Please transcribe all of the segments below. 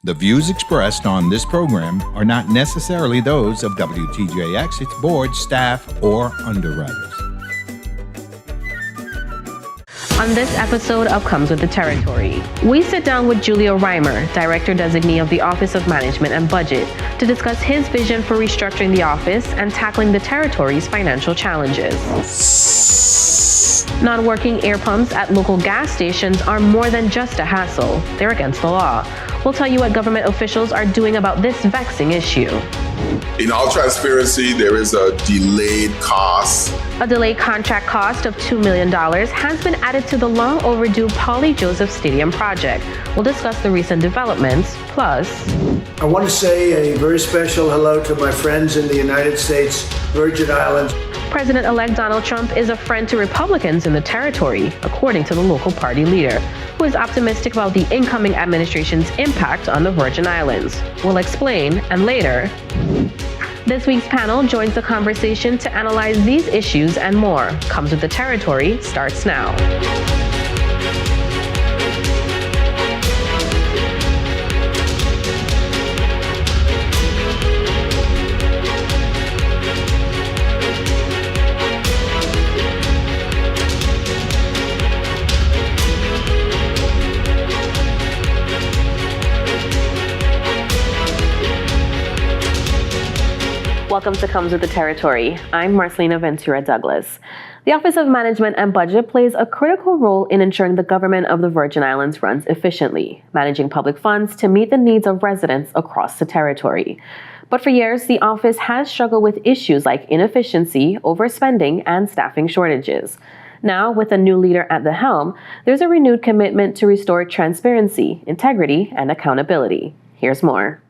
The views expressed on this program are not necessarily those of WTJX, its board, staff, or underwriters. On this episode of Comes with the Territory, we sit down with Julio Reimer, Director Designee of the Office of Management and Budget, to discuss his vision for restructuring the office and tackling the territory's financial challenges. Non-working air pumps at local gas stations are more than just a hassle. They're against the law. We'll tell you what government officials are doing about this vexing issue. In all transparency, there is a delayed cost. A delayed contract cost of $2 million has been added to the long overdue Paulie Joseph Stadium project. We'll discuss the recent developments. Plus, I want to say a very special hello to my friends in the United States Virgin Islands. President-elect Donald Trump is a friend to Republicans in the territory, according to the local party leader, who is optimistic about the incoming administration's impact on the Virgin Islands. We'll explain, and later, this week's panel joins the conversation to analyze these issues and more. Comes with the Territory starts now. Welcome to Comes with the Territory. I'm Marcelina Ventura Douglas. The Office of Management and Budget plays a critical role in ensuring the government of the Virgin Islands runs efficiently, managing public funds to meet the needs of residents across the territory. But for years, the office has struggled with issues like inefficiency, overspending, and staffing shortages. Now, with a new leader at the helm, there's a renewed commitment to restore transparency, integrity, and accountability. Here's more.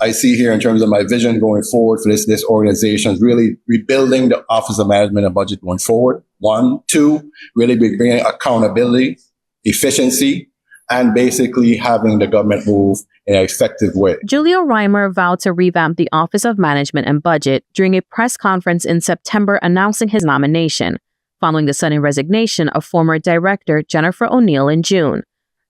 I see here in terms of my vision going forward for this organization is really rebuilding the Office of Management and Budget going forward. 1, 2, really bringing accountability, efficiency, and basically having the government move in an effective way. Julio Reimer vowed to revamp the Office of Management and Budget during a press conference in September announcing his nomination, following the sudden resignation of former Director Jennifer O'Neill in June.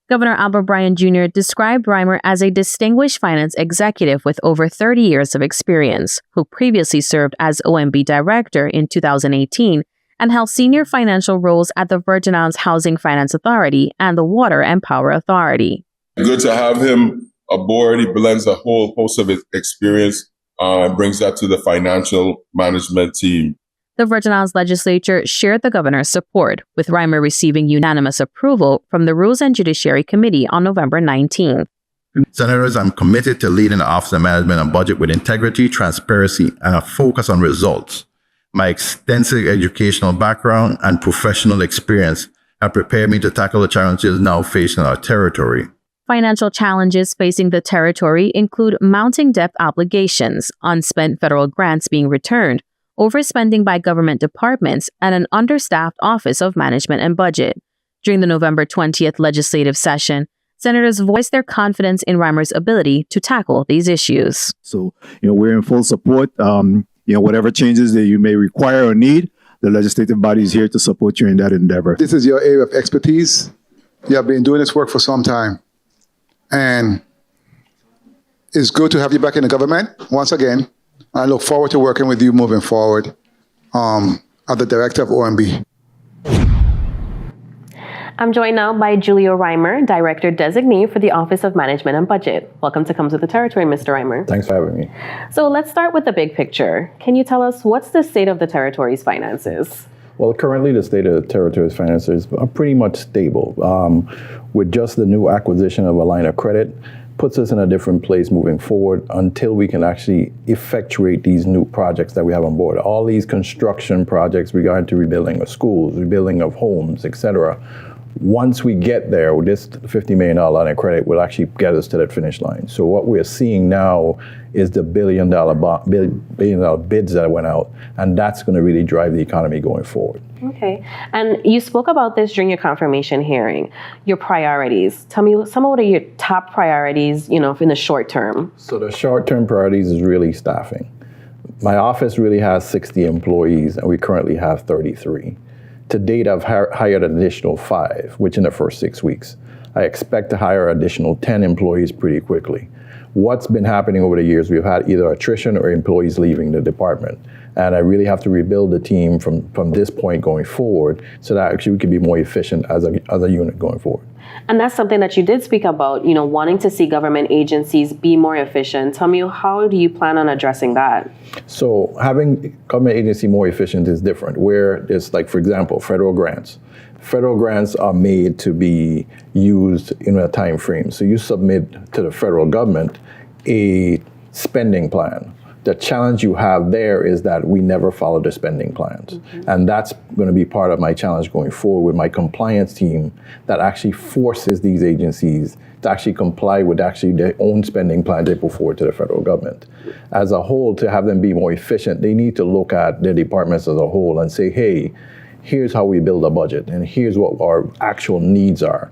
Governor Albert Bryan Jr. described Reimer as a distinguished finance executive with over 30 years of experience, who previously served as OMB Director in 2018 and held senior financial roles at the Virgin Islands Housing Finance Authority and the Water and Power Authority. Good to have him aboard. He blends a whole host of experience and brings that to the financial management team. The Virgin Islands legislature shared the governor's support, with Reimer receiving unanimous approval from the Rules and Judiciary Committee on November 19th. Senators, I'm committed to leading the Office of Management and Budget with integrity, transparency, and a focus on results. My extensive educational background and professional experience have prepared me to tackle the challenges now facing our territory. Financial challenges facing the territory include mounting debt obligations, unspent federal grants being returned, overspending by government departments, and an understaffed Office of Management and Budget. During the November 20th legislative session, senators voiced their confidence in Reimer's ability to tackle these issues. So, we're in full support. Whatever changes that you may require or need, the legislative body is here to support you in that endeavor. This is your area of expertise. You have been doing this work for some time. And it's good to have you back in the government once again. I look forward to working with you moving forward as the Director of OMB. I'm joined now by Julio Reimer, Director Designee for the Office of Management and Budget. Welcome to Comes with the Territory, Mr. Reimer. Thanks for having me. So let's start with the big picture. Can you tell us what's the state of the territory's finances? Well, currently the state of the territory's finances are pretty much stable. With just the new acquisition of a line of credit, puts us in a different place moving forward until we can actually effectuate these new projects that we have on board. All these construction projects regarding to rebuilding of schools, rebuilding of homes, etc. Once we get there, this $50 million line of credit will actually get us to that finish line. So what we're seeing now is the billion dollar bids that went out, and that's going to really drive the economy going forward. Okay. And you spoke about this during your confirmation hearing, your priorities. Tell me some of what are your top priorities, in the short term. So the short term priorities is really staffing. My office really has 60 employees, and we currently have 33. To date, I've hired an additional 5, which in the first 6 weeks. I expect to hire additional 10 employees pretty quickly. What's been happening over the years, we've had either attrition or employees leaving the department. And I really have to rebuild the team from this point going forward so that actually we can be more efficient as a unit going forward. And that's something that you did speak about, wanting to see government agencies be more efficient. Tell me, how do you plan on addressing that? So having government agency more efficient is different, where there's, like, for example, federal grants. Federal grants are made to be used in a time frame. So you submit to the federal government a spending plan. The challenge you have there is that we never follow the spending plans. And that's going to be part of my challenge going forward with my compliance team that actually forces these agencies to actually comply with actually their own spending plans they put forward to the federal government. As a whole, to have them be more efficient, they need to look at their departments as a whole and say, hey, here's how we build a budget and here's what our actual needs are.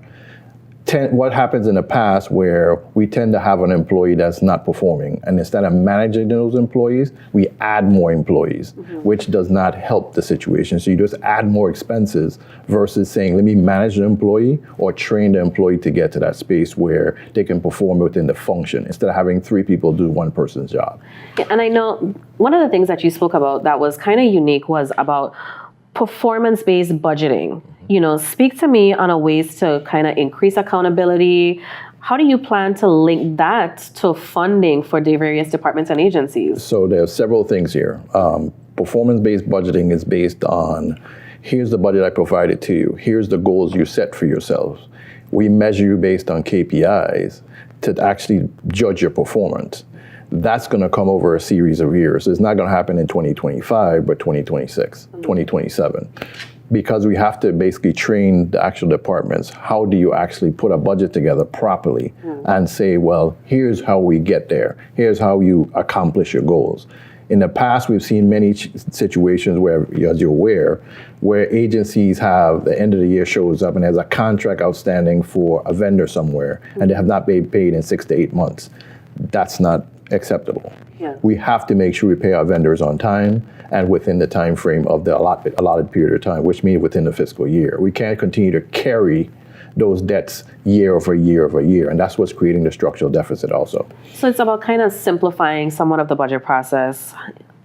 What happens in the past where we tend to have an employee that's not performing, and instead of managing those employees, we add more employees, which does not help the situation. So you just add more expenses versus saying, let me manage the employee or train the employee to get to that space where they can perform within the function instead of having 3 people do one person's job. Yeah, and I know one of the things that you spoke about that was kind of unique was about performance-based budgeting. Speak to me on a ways to kind of increase accountability. How do you plan to link that to funding for the various departments and agencies? So there are several things here. Performance-based budgeting is based on, here's the budget I provided to you. Here's the goals you set for yourselves. We measure you based on KPIs to actually judge your performance. That's going to come over a series of years. It's not going to happen in 2025, but 2026, 2027. Because we have to basically train the actual departments. How do you actually put a budget together properly and say, well, here's how we get there. Here's how you accomplish your goals. In the past, we've seen many situations where, as you're aware, where agencies have the end of the year shows up and there's a contract outstanding for a vendor somewhere and they have not been paid in 6 to 8 months. That's not acceptable. Yeah. We have to make sure we pay our vendors on time and within the time frame of the allotted period of time, which means within the fiscal year. We can't continue to carry those debts year over year over year, and that's what's creating the structural deficit also. So it's about kind of simplifying somewhat of the budget process.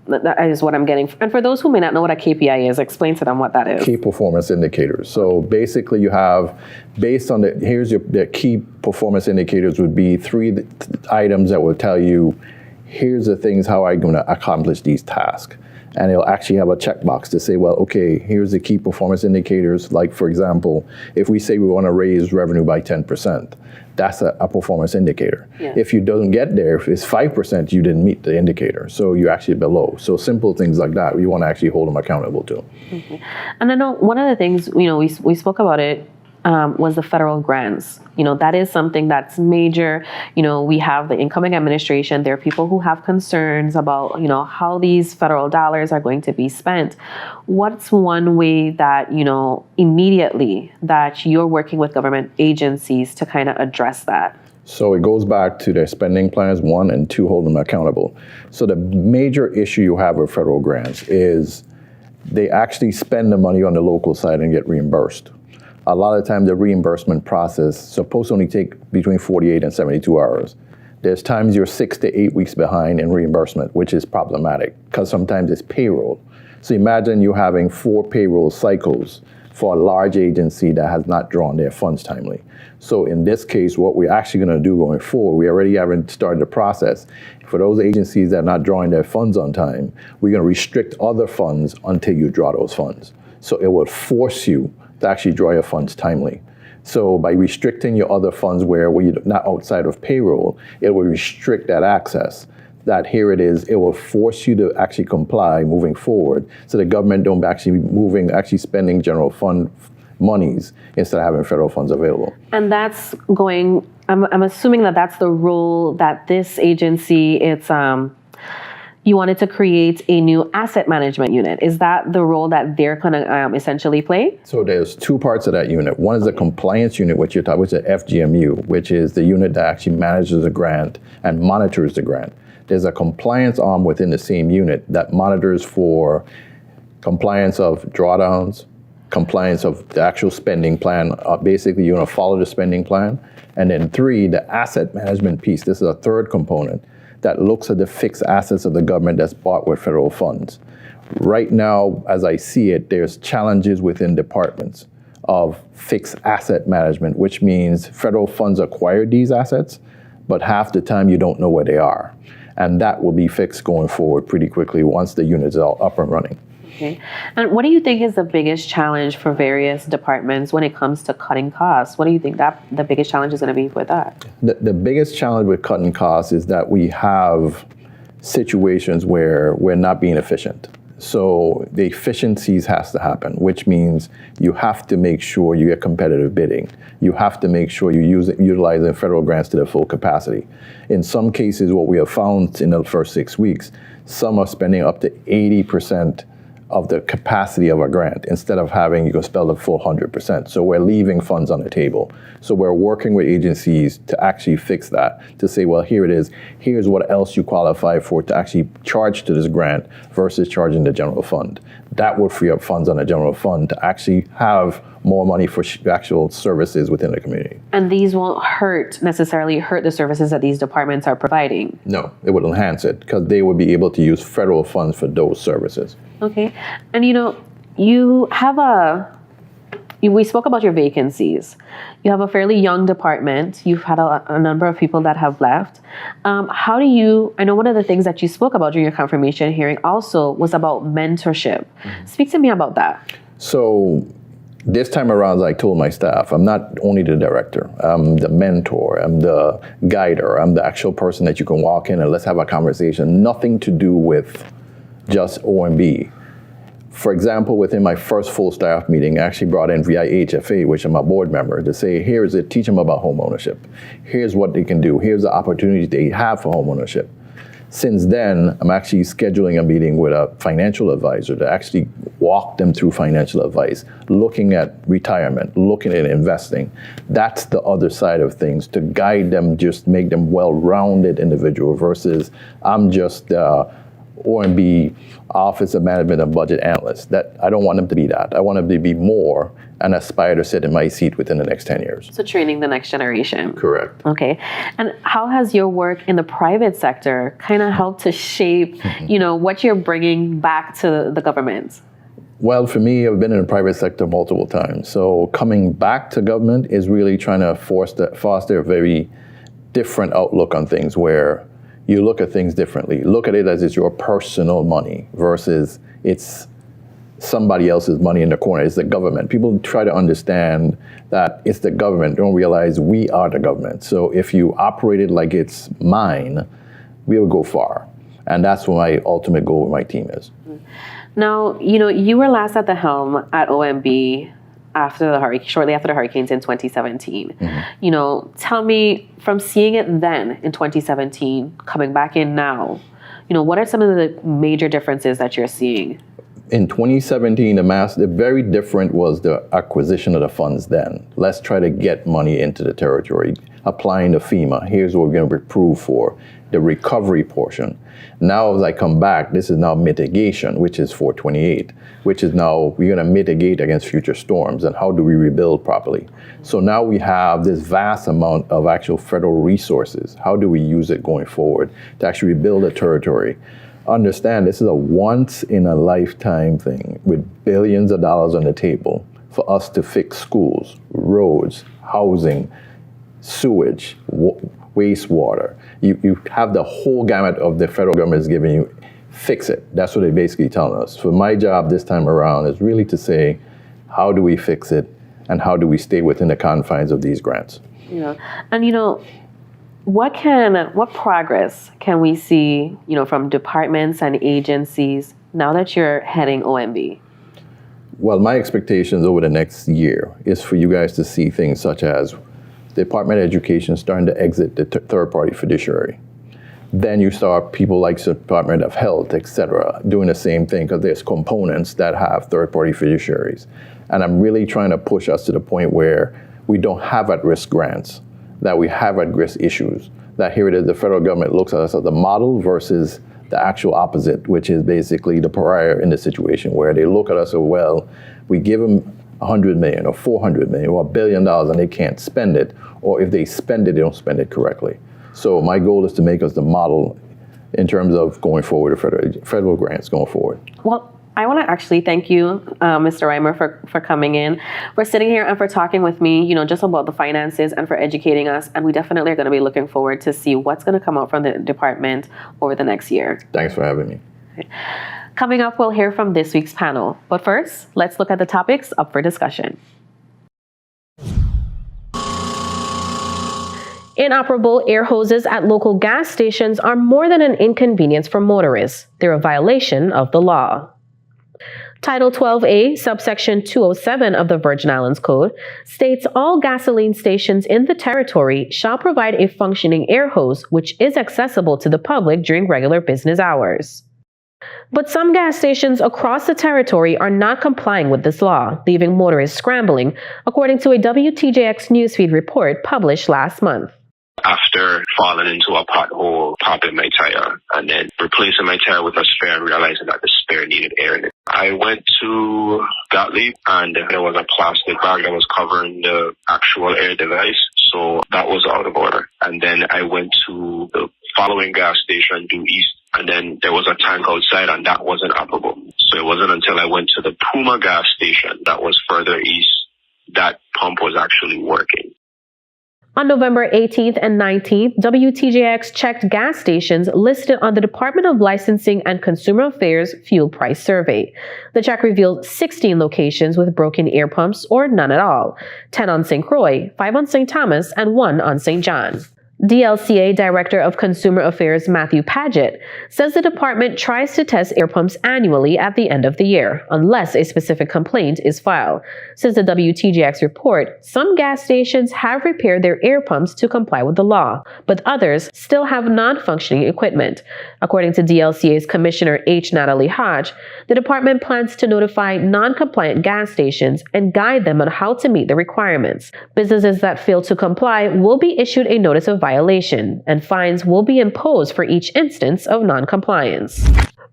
That is what I'm getting. And for those who may not know what a KPI is, explain to them what that is. Key performance indicators. So basically you have, based on the key performance indicators would be 3 items that will tell you, here's the things how I'm going to accomplish these tasks. And it'll actually have a checkbox to say, well, okay, here's the key performance indicators. Like, for example, if we say we want to raise revenue by 10%, that's a performance indicator. Yeah. If you don't get there, if it's 5%, you didn't meet the indicator. So you're actually below. So simple things like that, we want to actually hold them accountable to. Okay. And I know one of the things, we spoke about it, was the federal grants. That is something that's major. We have the incoming administration. There are people who have concerns about, how these federal dollars are going to be spent. What's one way that, immediately that you're working with government agencies to kind of address that? So it goes back to their spending plans, 1, and 2, hold them accountable. So the major issue you have with federal grants is they actually spend the money on the local side and get reimbursed. A lot of the time, the reimbursement process is supposed to only take between 48 and 72 hours. There's times you're 6 to 8 weeks behind in reimbursement, which is problematic because sometimes it's payroll. So imagine you having 4 payroll cycles for a large agency that has not drawn their funds timely. So in this case, what we're actually going to do going forward, we already haven't started the process. For those agencies that are not drawing their funds on time, we're going to restrict other funds until you draw those funds. So it will force you to actually draw your funds timely. So by restricting your other funds where you're not outside of payroll, it will restrict that access. That here it is, it will force you to actually comply moving forward so the government don't actually spending general fund monies instead of having federal funds available. And that's going, I'm assuming that that's the role that this agency, you wanted to create a new asset management unit. Is that the role that they're going to essentially play? So there's 2 parts of that unit. One is the compliance unit, which is the FGMU, which is the unit that actually manages the grant and monitors the grant. There's a compliance arm within the same unit that monitors for compliance of drawdowns, compliance of the actual spending plan. Basically, you're going to follow the spending plan. And then 3, the asset management piece. This is a third component that looks at the fixed assets of the government that's bought with federal funds. Right now, as I see it, there's challenges within departments of fixed asset management, which means federal funds acquired these assets, but half the time you don't know where they are. And that will be fixed going forward pretty quickly once the units are up and running. Okay. And what do you think is the biggest challenge for various departments when it comes to cutting costs? What do you think that the biggest challenge is going to be with that? The biggest challenge with cutting costs is that we have situations where we're not being efficient. So the efficiencies has to happen, which means you have to make sure you get competitive bidding. You have to make sure you utilizing federal grants to their full capacity. In some cases, what we have found in the first 6 weeks, some are spending up to 80% of the capacity of a grant instead of having you can spend the full 100%. So we're leaving funds on the table. So we're working with agencies to actually fix that, to say, well, here it is. Here's what else you qualify for to actually charge to this grant versus charging the general fund. That would free up funds on the general fund to actually have more money for actual services within the community. And these won't necessarily hurt the services that these departments are providing? No, it would enhance it because they would be able to use federal funds for those services. Okay. And you have we spoke about your vacancies. You have a fairly young department. You've had a number of people that have left. I know one of the things that you spoke about during your confirmation hearing also was about mentorship. Mm-hmm. Speak to me about that. So this time around, as I told my staff, I'm not only the director, I'm the mentor, I'm the guider, I'm the actual person that you can walk in and let's have a conversation. Nothing to do with just OMB. For example, within my first full staff meeting, I actually brought in VIHFA, which I'm a board member, to say, teach them about home ownership. Here's what they can do. Here's the opportunities they have for home ownership. Since then, I'm actually scheduling a meeting with a financial advisor to actually walk them through financial advice, looking at retirement, looking at investing. That's the other side of things, to guide them, just make them well-rounded individual versus I'm just OMB Office of Management and Budget Analyst. That I don't want them to be that. I want them to be more and aspire to sit in my seat within the next 10 years. So training the next generation. Correct. Okay. And how has your work in the private sector kind of helped to shape, what you're bringing back to the government? Well, for me, I've been in the private sector multiple times. So coming back to government is really trying to foster a very different outlook on things where you look at things differently. Look at it as it's your personal money versus it's somebody else's money in the corner. It's the government. People try to understand that it's the government. They don't realize we are the government. So if you operate it like it's mine, we will go far. And that's what my ultimate goal with my team is. Now, you were last at the helm at OMB shortly after the hurricanes in 2017. Mm-hmm. Tell me, from seeing it then in 2017, coming back in now, what are some of the major differences that you're seeing? In 2017, the very different was the acquisition of the funds then. Let's try to get money into the territory, applying to FEMA. Here's what we're going to approve for, the recovery portion. Now, as I come back, this is now mitigation, which is 428, which is now we're going to mitigate against future storms and how do we rebuild properly. So now we have this vast amount of actual federal resources. How do we use it going forward to actually rebuild the territory? Understand this is a once in a lifetime thing with billions of dollars on the table for us to fix schools, roads, housing, sewage, wastewater. You have the whole gamut of the federal government is giving you. Fix it. That's what they're basically telling us. So my job this time around is really to say, how do we fix it and how do we stay within the confines of these grants? And what progress can we see, from departments and agencies now that you're heading OMB? Well, my expectations over the next year is for you guys to see things such as the Department of Education starting to exit the third-party fiduciary. Then you start people like the Department of Health, et cetera, doing the same thing because there's components that have third-party fiduciaries. And I'm really trying to push us to the point where we don't have at-risk grants, that we have at-risk issues, that here it is, the federal government looks at us as the model versus the actual opposite, which is basically the pariah in the situation where they look at us as, well, we give them $100 million or $400 million or $1 billion and they can't spend it, or if they spend it, they don't spend it correctly. So my goal is to make us the model in terms of going forward with federal grants going forward. Well, I want to actually thank you, Mr. Reimer, for coming in, for sitting here and for talking with me, just about the finances and for educating us. And we definitely are going to be looking forward to see what's going to come out from the department over the next year. Thanks for having me. Okay. Coming up, we'll hear from this week's panel. But first, let's look at the topics up for discussion. Inoperable air hoses at local gas stations are more than an inconvenience for motorists. They're a violation of the law. Title 12A, subsection 207 of the Virgin Islands Code states all gasoline stations in the territory shall provide a functioning air hose which is accessible to the public during regular business hours. But some gas stations across the territory are not complying with this law, leaving motorists scrambling, according to a WTJX newsfeed report published last month. After falling into a pothole, popping my tire, and then replacing my tire with a spare and realizing that the spare needed air in it. I went to Gottlieb and there was a plastic bag that was covering the actual air device, so that was out of order. And then I went to the following gas station due east, and then there was a tank outside and that wasn't operable. So it wasn't until I went to the Puma gas station that was further east that pump was actually working. On November 18th and 19th, WTJX checked gas stations listed on the Department of Licensing and Consumer Affairs Fuel Price Survey. The check revealed 16 locations with broken air pumps or none at all, 10 on St. Croix, 5 on St. Thomas, and 1 on St. John. DLCA Director of Consumer Affairs Matthew Paget says the department tries to test air pumps annually at the end of the year, unless a specific complaint is filed. Since the WTJX report, some gas stations have repaired their air pumps to comply with the law, but others still have non-functioning equipment. According to DLCA's Commissioner H. Natalie Hodge, the department plans to notify non-compliant gas stations and guide them on how to meet the requirements. Businesses that fail to comply will be issued a notice of violation, and fines will be imposed for each instance of non-compliance.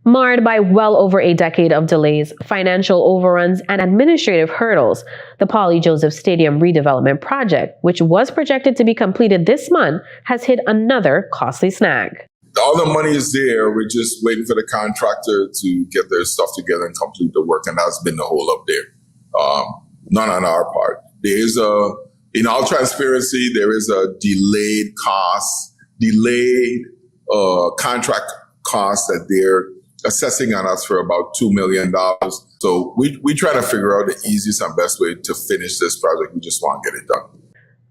Marred by well over a decade of delays, financial overruns, and administrative hurdles, the Pauli Joseph Stadium redevelopment project, which was projected to be completed this month, has hit another costly snag. All the money is there. We're just waiting for the contractor to get their stuff together and complete the work, and that's been the hold up there. None on our part. There is in all transparency, there is a delayed contract cost that they're assessing on us for about $2 million. So we try to figure out the easiest and best way to finish this project. We just want to get it done.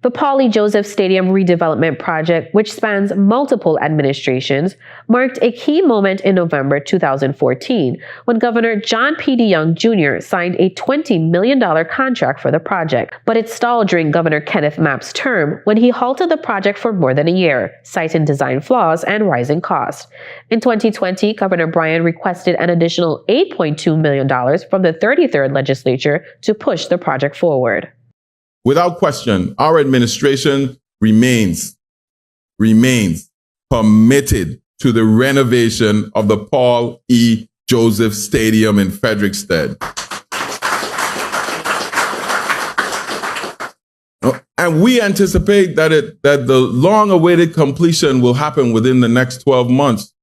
The Pauli Joseph Stadium redevelopment project, which spans multiple administrations, marked a key moment in November 2014 when Governor John P. DeYoung Jr. signed a $20 million contract for the project. But it stalled during Governor Kenneth Mapp's term when he halted the project for more than a year, citing design flaws and rising costs. In 2020, Governor Bryan requested an additional $8.2 million from the 33rd legislature to push the project forward. Without question, our administration remains committed to the renovation of the Paul E. Joseph Stadium in Frederiksted. And we anticipate that the long-awaited completion will happen within the next 12 months.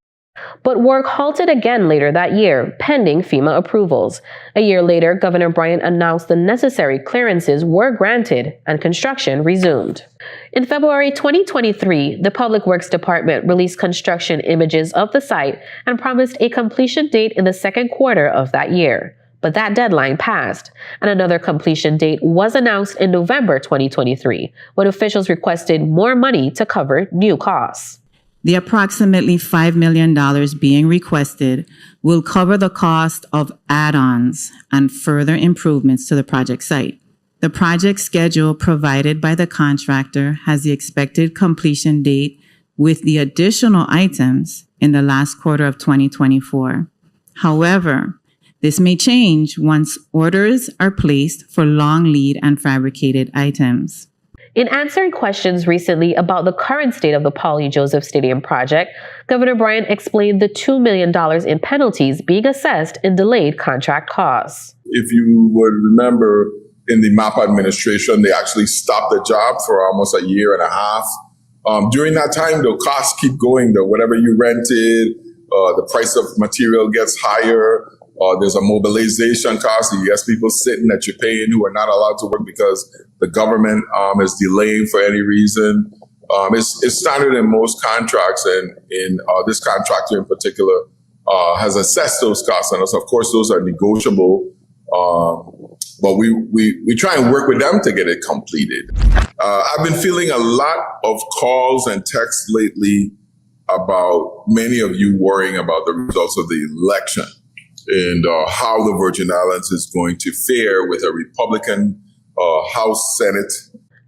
But work halted again later that year, pending FEMA approvals. A year later, Governor Bryan announced the necessary clearances were granted and construction resumed. In February 2023, the Public Works Department released construction images of the site and promised a completion date in the second quarter of that year. But that deadline passed, and another completion date was announced in November 2023, when officials requested more money to cover new costs. The approximately $5 million being requested will cover the cost of add-ons and further improvements to the project site. The project schedule provided by the contractor has the expected completion date with the additional items in the last quarter of 2024. However, this may change once orders are placed for long lead and fabricated items. In answering questions recently about the current state of the Pauli Joseph Stadium project, Governor Bryan explained the $2 million in penalties being assessed in delayed contract costs. If you would remember, in the MAP administration. They actually stopped the job for almost a year and a half. During that time, the costs keep going. Whatever you rented, the price of material gets higher. There's a mobilization cost. You get people sitting that you're paying who are not allowed to work because the government is delaying for any reason. It's standard in most contracts, and in this contractor in particular has assessed those costs on us. Of course, those are negotiable, but we try and work with them to get it completed. I've been feeling a lot of calls and texts lately about many of you worrying about the results of the election and how the Virgin Islands is going to fare with a Republican House, Senate.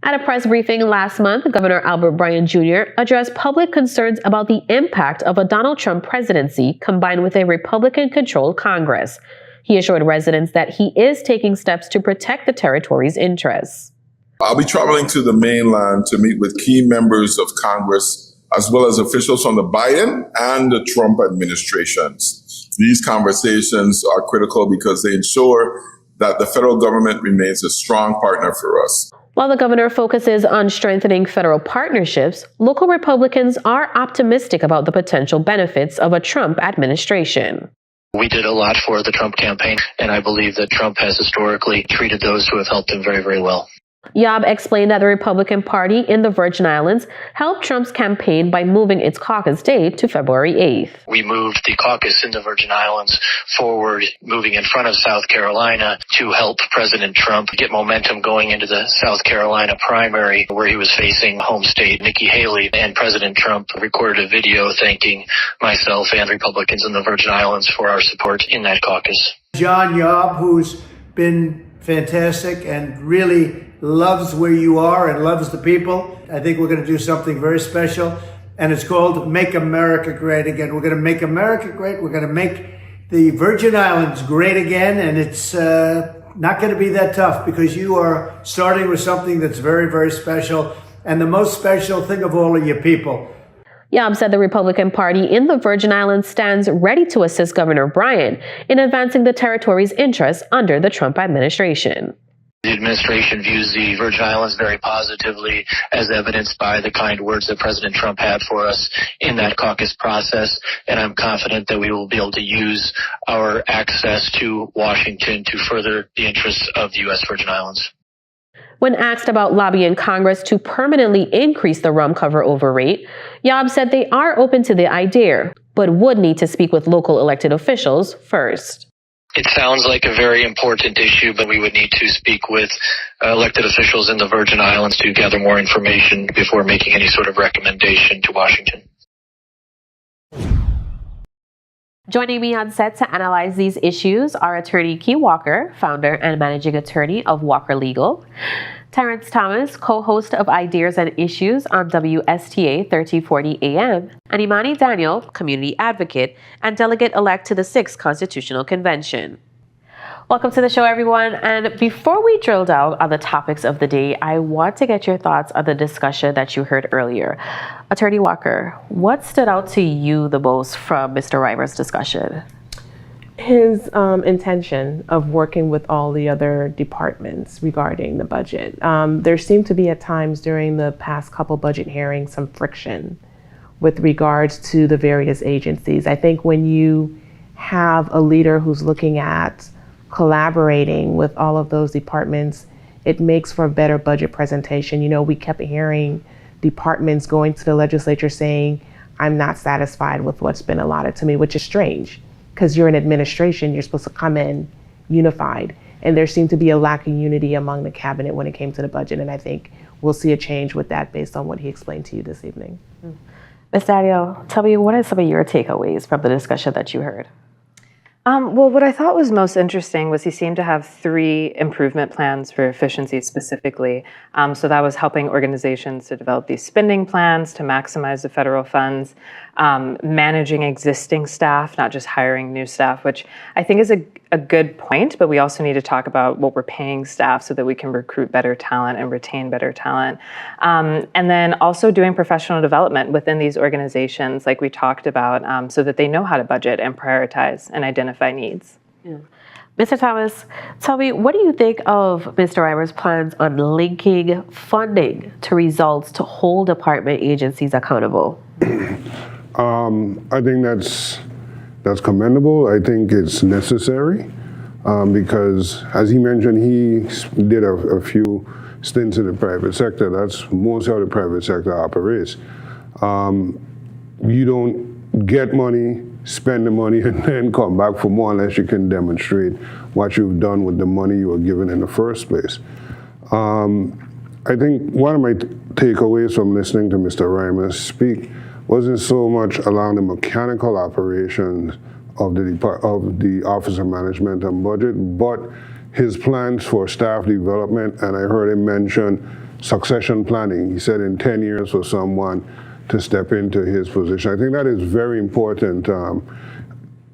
At a press briefing last month, Governor Albert Bryan Jr. addressed public concerns about the impact of a Donald Trump presidency combined with a Republican-controlled Congress. He assured residents that he is taking steps to protect the territory's interests. I'll be traveling to the mainland to meet with key members of Congress, as well as officials from the Biden and the Trump administrations. These conversations are critical because they ensure that the federal government remains a strong partner for us. While the governor focuses on strengthening federal partnerships, local Republicans are optimistic about the potential benefits of a Trump administration. We did a lot for the Trump campaign, and I believe that Trump has historically treated those who have helped him very, very well. Yob explained that the Republican Party in the Virgin Islands helped Trump's campaign by moving its caucus date to February 8th. We moved the caucus in the Virgin Islands forward, moving in front of South Carolina to help President Trump get momentum going into the South Carolina primary, where he was facing home state Nikki Haley. And President Trump recorded a video thanking myself and Republicans in the Virgin Islands for our support in that caucus. John Yob, who's been fantastic and really loves where you are and loves the people. I think we're going to do something very special, and it's called Make America Great Again. We're going to make America great. We're going to make the Virgin Islands great again, and it's not going to be that tough because you are starting with something that's very, very special, and the most special thing of all are your people. Yob said the Republican Party in the Virgin Islands stands ready to assist Governor Bryan in advancing the territory's interests under the Trump administration. The administration views the Virgin Islands very positively, as evidenced by the kind words that President Trump had for us in that caucus process. And I'm confident that we will be able to use our access to Washington to further the interests of the U.S. Virgin Islands. When asked about lobbying Congress to permanently increase the rum cover over rate, Yob said they are open to the idea, but would need to speak with local elected officials first. It sounds like a very important issue, but we would need to speak with elected officials in the Virgin Islands to gather more information before making any sort of recommendation to Washington. Joining me on set to analyze these issues are attorney Key Walker, founder and managing attorney of Walker Legal, Terrence Thomas, co-host of Ideas and Issues on WSTA 1340 AM, and Imani Daniel, community advocate and delegate-elect to the 6th Constitutional Convention. Welcome to the show, everyone. And before we drill down on the topics of the day, I want to get your thoughts on the discussion that you heard earlier. Attorney Walker, what stood out to you the most from Mr. Reimer's discussion? His intention of working with all the other departments regarding the budget. There seemed to be at times during the past couple budget hearings some friction with regards to the various agencies. I think when you have a leader who's looking at collaborating with all of those departments, it makes for a better budget presentation. You know, we kept hearing departments going to the legislature saying, I'm not satisfied with what's been allotted to me, which is strange. Because you're an administration, you're supposed to come in unified. And there seemed to be a lack of unity among the cabinet when it came to the budget. And I think we'll see a change with that based on what he explained to you this evening. Ms. Daniel, tell me, what are some of your takeaways from the discussion that you heard? Well, what I thought was most interesting was he seemed to have 3 improvement plans for efficiency specifically. So that was helping organizations to develop these spending plans to maximize the federal funds, managing existing staff, not just hiring new staff, which I think is a good point, but we also need to talk about what we're paying staff so that we can recruit better talent and retain better talent. And then also doing professional development within these organizations, like we talked about, so that they know how to budget and prioritize and identify needs. Yeah. Mr. Thomas, tell me, what do you think of Mr. Reimer's plans on linking funding to results to hold department agencies accountable? I think that's commendable. I think it's necessary because, as he mentioned, he did a few stints in the private sector. That's most how the private sector operates. You don't get money, spend the money, and then come back for more unless you can demonstrate what you've done with the money you were given in the first place. I think one of my takeaways from listening to Mr. Reimer speak wasn't so much around the mechanical operations of the Office of Management and Budget, but his plans for staff development, and I heard him mention succession planning. He said in 10 years for someone to step into his position. I think that is very important. Mr.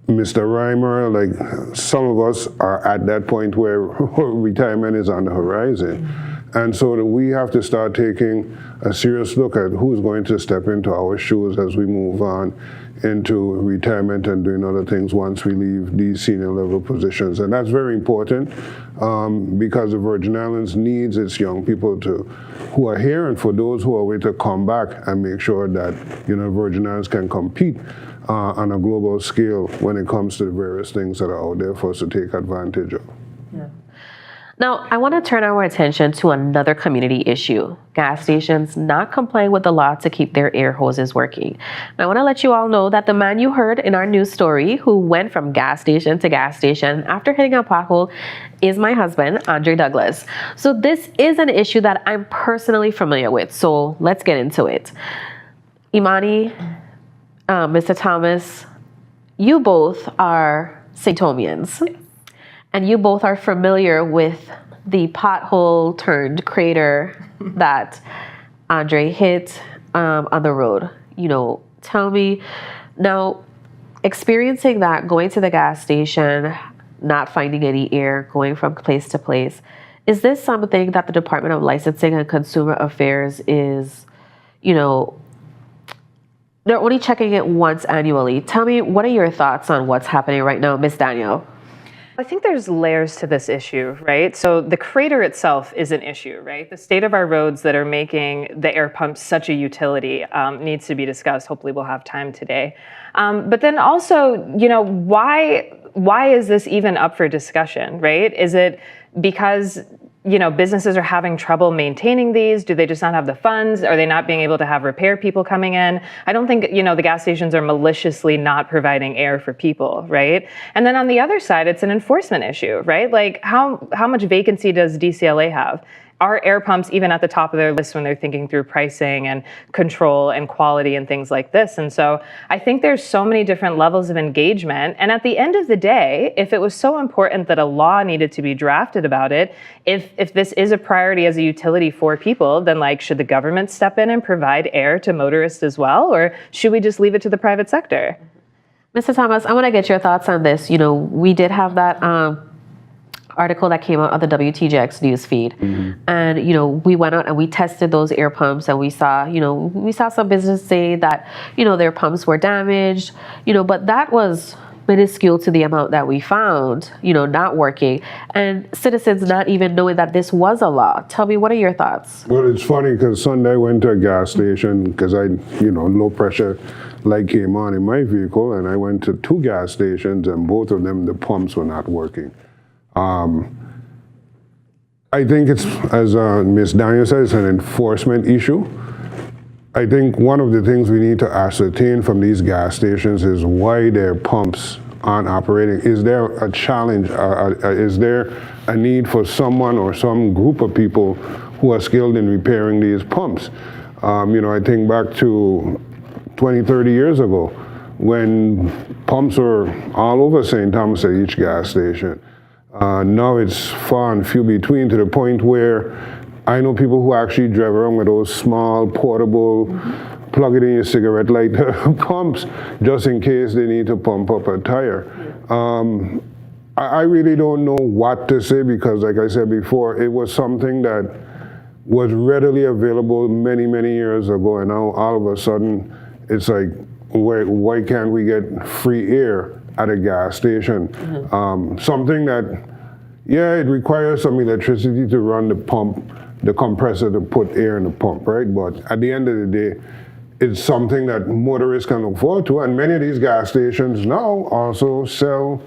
Reimer, like some of us are at that point where retirement is on the horizon. And so we have to start taking a serious look at who's going to step into our shoes as we move on into retirement and doing other things once we leave these senior level positions. And that's very important because the Virgin Islands needs its young people who are here, and for those who are waiting to come back and make sure that Virgin Islands can compete on a global scale when it comes to the various things that are out there for us to take advantage of. Yeah. Now, I want to turn our attention to another community issue, gas stations not complying with the law to keep their air hoses working. Now, I want to let you all know that the man you heard in our news story who went from gas station to gas station after hitting a pothole is my husband, Andre Douglas. So this is an issue that I'm personally familiar with, so let's get into it. Imani, Mr. Thomas, you both are St. Thomians. And you both are familiar with the pothole turned crater that Andre hit on the road. Tell me, now, experiencing that, going to the gas station, not finding any air, going from place to place, is this something that the Department of Licensing and Consumer Affairs is, they're only checking it once annually. Tell me, what are your thoughts on what's happening right now, Ms. Daniel? I think there's layers to this issue, right? So the crater itself is an issue, right? The state of our roads that are making the air pumps such a utility needs to be discussed. Hopefully we'll have time today. But then also, why is this even up for discussion, right? Is it because businesses are having trouble maintaining these? Do they just not have the funds? Are they not being able to have repair people coming in? I don't think, the gas stations are maliciously not providing air for people, right? And then on the other side, it's an enforcement issue, right? Like how much vacancy does DCLA have? Are air pumps even at the top of their list when they're thinking through pricing and control and quality and things like this? And so I think there's so many different levels of engagement. And at the end of the day, if it was so important that a law needed to be drafted about it, if this is a priority as a utility for people, then should the government step in and provide air to motorists as well? Or should we just leave it to the private sector? Mr. Thomas, I want to get your thoughts on this. We did have that article that came out of the WTJX news feed. Mm-hmm. And, we went out and we tested those air pumps, and we saw some businesses say that, their pumps were damaged, but that was minuscule to the amount that we found, not working, and citizens not even knowing that this was a law. Tell me, what are your thoughts? Well, it's funny because Sunday I went to a gas station because low pressure light came on in my vehicle, and I went to 2 gas stations, and both of them, the pumps were not working. I think it's, as Ms. Daniel said, it's an enforcement issue. I think one of the things we need to ascertain from these gas stations is why their pumps aren't operating. Is there a challenge? Is there a need for someone or some group of people who are skilled in repairing these pumps? I think back to 20, 30 years ago when pumps were all over St. Thomas at each gas station. Now it's far and few between, to the point where I know people who actually drive around with those small, portable, plug it in your cigarette lighter pumps, just in case they need to pump up a tire. I really don't know what to say because, like I said before, it was something that was readily available many, many years ago, and now all of a sudden it's like, why can't we get free air at a gas station. Something that, yeah, it requires some electricity to run the pump, the compressor to put air in the pump, right? But at the end of the day, it's something that motorists can look forward to. And many of these gas stations now also sell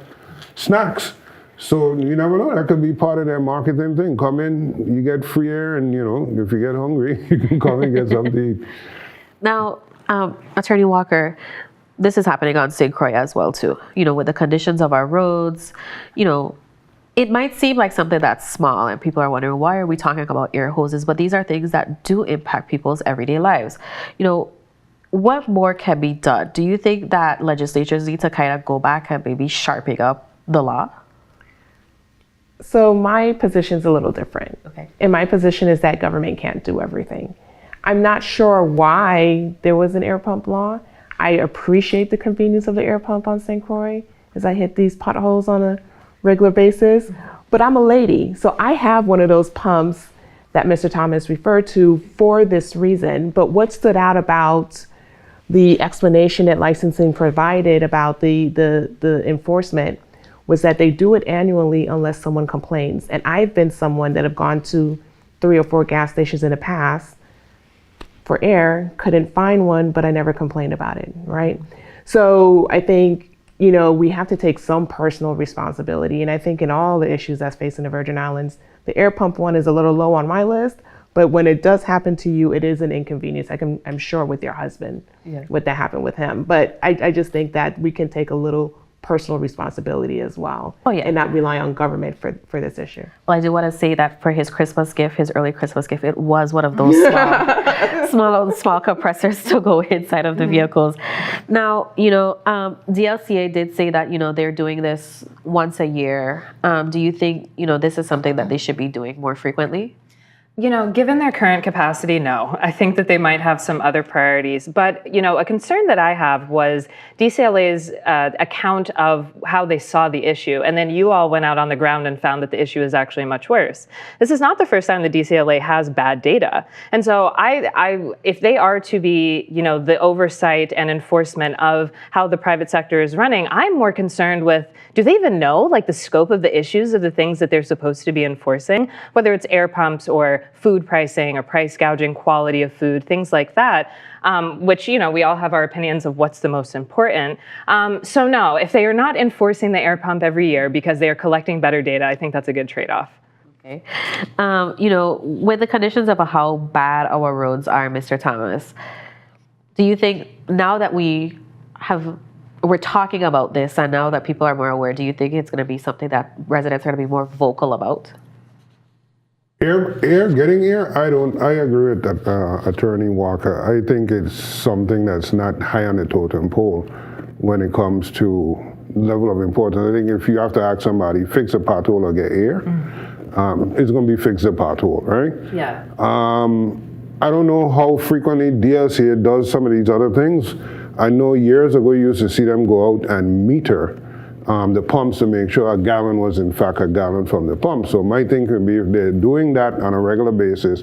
snacks. So you never know, that could be part of their marketing thing. Come in, you get free air, and if you get hungry, you can come and get something to eat. Now, Attorney Walker, this is happening on St. Croix as well too. With the conditions of our roads, it might seem like something that's small and people are wondering, why are we talking about air hoses? But these are things that do impact people's everyday lives. What more can be done? Do you think that legislatures need to kind of go back and maybe sharpen up the law? So my position's a little different. Okay. And my position is that government can't do everything. I'm not sure why there was an air pump law. I appreciate the convenience of the air pump on St. Croix as I hit these potholes on a regular basis. But I'm a lady, so I have one of those pumps that Mr. Thomas referred to for this reason. But what stood out about the explanation that licensing provided about the enforcement was that they do it annually unless someone complains. And I've been someone that have gone to 3 or 4 gas stations in the past for air, couldn't find one, but I never complained about it, right? So I think, we have to take some personal responsibility. And I think in all the issues that's facing the Virgin Islands, the air pump one is a little low on my list, but when it does happen to you, it is an inconvenience. I'm sure with your husband, would that happen with him. But I just think that we can take a little personal responsibility as well. And not rely on government for this issue. Well, I do want to say that for his Christmas gift, his early Christmas gift, it was one of those small compressors to go inside of the vehicles. Now, DLCA did say that, they're doing this once a year. Do you think, this is something that they should be doing more frequently? Given their current capacity, no. I think that they might have some other priorities. But, a concern that I have was DCLA's account of how they saw the issue. And then you all went out on the ground and found that the issue is actually much worse. This is not the first time the DCLA has bad data. And so if they are to be, the oversight and enforcement of how the private sector is running, I'm more concerned with, do they even know the scope of the issues of the things that they're supposed to be enforcing, whether it's air pumps or food pricing or price gouging, quality of food, things like that, which, we all have our opinions of what's the most important. So no, if they are not enforcing the air pump every year because they are collecting better data, I think that's a good trade-off. Okay. With the conditions of how bad our roads are, Mr. Thomas, do you think now that we're talking about this and now that people are more aware, do you think it's going to be something that residents are going to be more vocal about? Getting air, I agree with that, Attorney Walker. I think it's something that's not high on the totem pole when it comes to level of importance. I think if you have to ask somebody, fix a pothole or get air, it's going to be fix a pothole, right? Yeah. I don't know how frequently DLCA does some of these other things. I know years ago you used to see them go out and meter the pumps to make sure a gallon was in fact a gallon from the pump. So my thing could be, if they're doing that on a regular basis,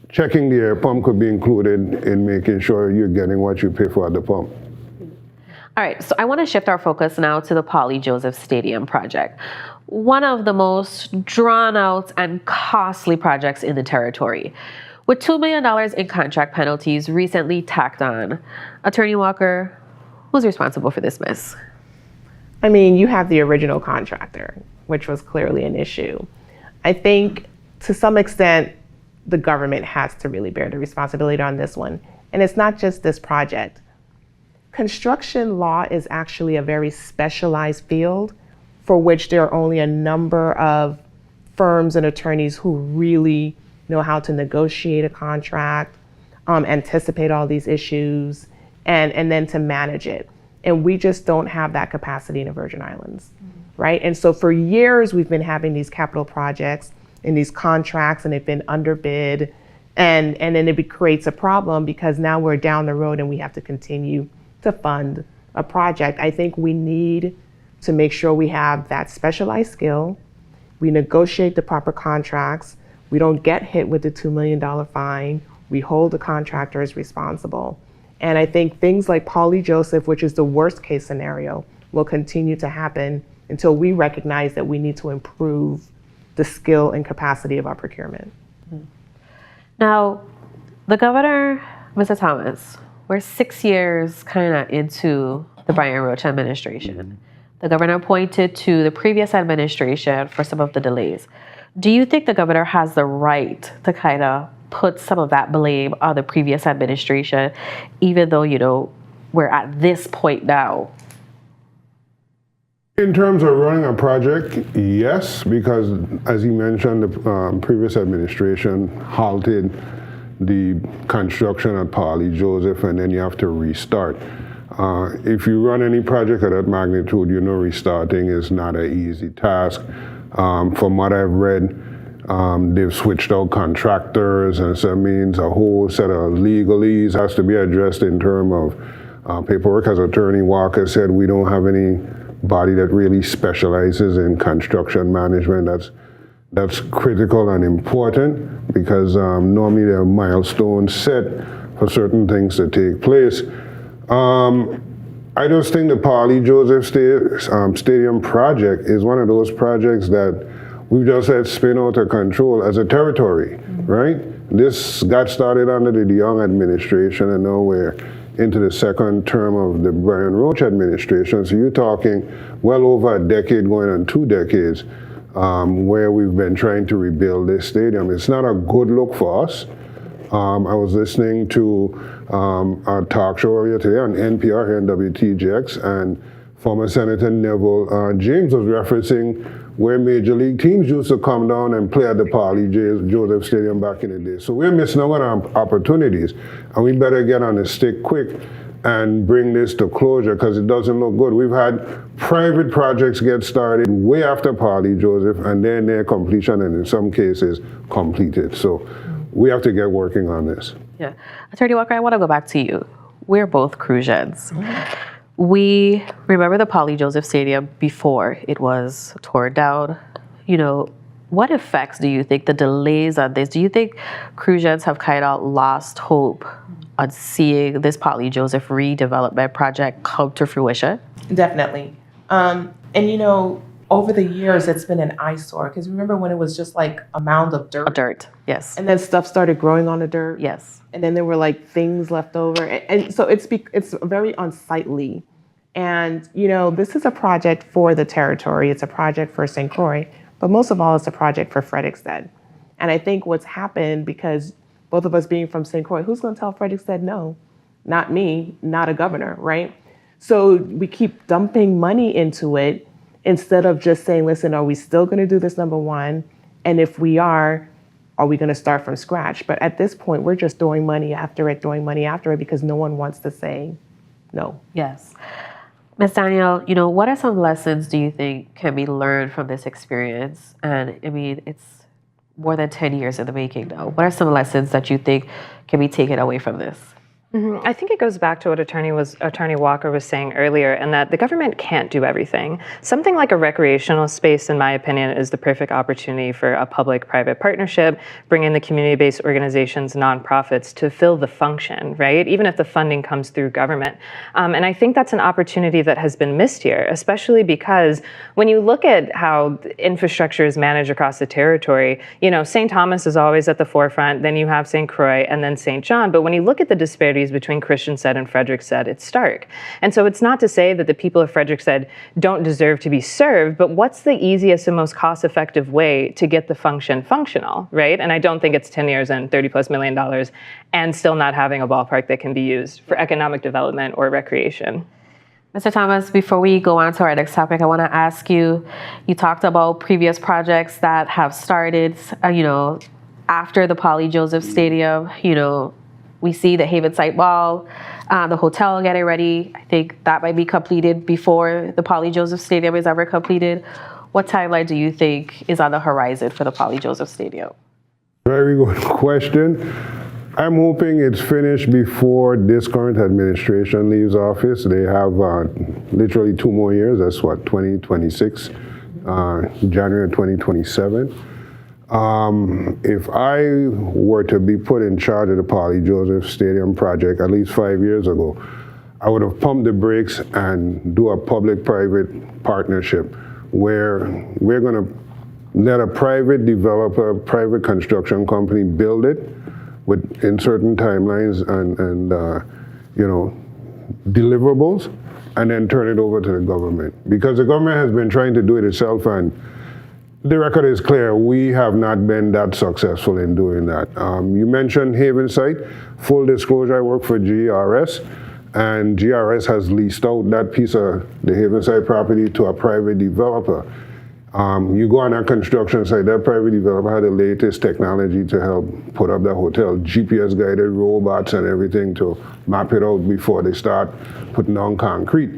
checking the air pump could be included in making sure you're getting what you pay for at the pump. All right, so I want to shift our focus now to the Paulie Joseph Stadium project, one of the most drawn out and costly projects in the territory. With $2 million in contract penalties recently tacked on, Attorney Walker, who's responsible for this mess? I mean, you have the original contractor, which was clearly an issue. I think to some extent, the government has to really bear the responsibility on this one. And it's not just this project. Construction law is actually a very specialized field for which there are only a number of firms and attorneys who really know how to negotiate a contract, anticipate all these issues, and then to manage it. And we just don't have that capacity in the Virgin Islands, right? And so for years, we've been having these capital projects and these contracts, and they've been underbid, and then it creates a problem because now we're down the road and we have to continue to fund a project. I think we need to make sure we have that specialized skill, we negotiate the proper contracts, we don't get hit with the $2 million fine, we hold the contractors responsible. And I think things like Paulie Joseph, which is the worst case scenario, will continue to happen until we recognize that we need to improve the skill and capacity of our procurement. Now, the governor, Mr. Thomas, we're 6 years kind of into the Brian Roach administration. The governor pointed to the previous administration for some of the delays. Do you think the governor has the right to kind of put some of that blame on the previous administration, even though, you know, we're at this point now? In terms of running a project, yes, because as you mentioned, the previous administration halted the construction at Parley Joseph, and then you have to restart. If you run any project of that magnitude, you know restarting is not an easy task. From what I've read, they've switched out contractors, and so it means a whole set of legalese has to be addressed in terms of paperwork. As Attorney Walker said, we don't have any body that really specializes in construction management. That's critical and important because normally there are milestones set for certain things to take place. I just think the Parley Joseph Stadium project is one of those projects that we've just let spin out of control as a territory, right? This got started under the DeYoung administration, and now we're into the second term of the Brian Roach administration. So you're talking well over a decade, going on 2 decades, where we've been trying to rebuild this stadium. It's not a good look for us. I was listening to our talk show earlier today on NPR here in WTJX, and former Senator Neville James was referencing where major league teams used to come down and play at the Parley Joseph Stadium back in the day. So we're missing out on opportunities, and we better get on the stick quick and bring this to closure because it doesn't look good. We've had private projects get started way after Parley Joseph, and then their completion, and in some cases, completed. So we have to get working on this. Yeah. Attorney Walker, I want to go back to you. We're both Crucians. We remember the Parley Joseph Stadium before it was torn down. You know, what effects do you think the delays on this, do you think Crucians have kind of lost hope on seeing this Parley Joseph redevelopment project come to fruition? Definitely. And you know, over the years, it's been an eyesore. Because remember when it was just like a mound of dirt? Dirt, yes. And then stuff started growing on the dirt? Yes. And then there were like things left over. And so it's very unsightly. And, you know, this is a project for the territory. It's a project for St. Croix. But most of all, it's a project for Frederiksted. And I think what's happened, because both of us being from St. Croix, who's going to tell Frederiksted no? Not me, not a governor, right? So we keep dumping money into it instead of just saying, listen, are we still going to do this, number one? And if we are we going to start from scratch? But at this point, we're just throwing money after it because no one wants to say no. Yes. Ms. Danielle, you know, what are some lessons do you think can be learned from this experience? And I mean, it's more than 10 years in the making now. What are some lessons that you think can be taken away from this? I think it goes back to what Attorney Walker was saying earlier, and that the government can't do everything. Something like a recreational space, in my opinion, is the perfect opportunity for a public-private partnership, bringing the community-based organizations, nonprofits to fill the function, right? Even if the funding comes through government. And I think that's an opportunity that has been missed here, especially because when you look at how infrastructure is managed across the territory, you know, St. Thomas is always at the forefront, then you have St. Croix, and then St. John. But when you look at the disparities between Christiansted and Frederiksted, it's stark. And so it's not to say that the people of Frederiksted don't deserve to be served, but what's the easiest and most cost-effective way to get the function functional, right? And I don't think it's 10 years and $30+ million and still not having a ballpark that can be used for economic development or recreation. Mr. Thomas, before we go on to our next topic, I want to ask you, you talked about previous projects that have started, you know, after the Parley Joseph Stadium. You know, we see the Haven-Site Mall, the hotel getting ready. I think that might be completed before the Parley Joseph Stadium is ever completed. What timeline do you think is on the horizon for the Parley Joseph Stadium? Very good question. I'm hoping it's finished before this current administration leaves office. They have literally 2 more years. That's what, 2026, January 2027. If I were to be put in charge of the Parley Joseph Stadium project at least 5 years ago, I would have pumped the brakes and do a public-private partnership where we're going to let a private developer, private construction company build it in certain timelines and deliverables, and then turn it over to the government. Because the government has been trying to do it itself, and the record is clear, we have not been that successful in doing that. You mentioned Havenside. Full disclosure, I work for GRS, and GRS has leased out that piece of the Havenside property to a private developer. You go on that construction site, that private developer had the latest technology to help put up the hotel, GPS-guided robots and everything to map it out before they start putting down concrete.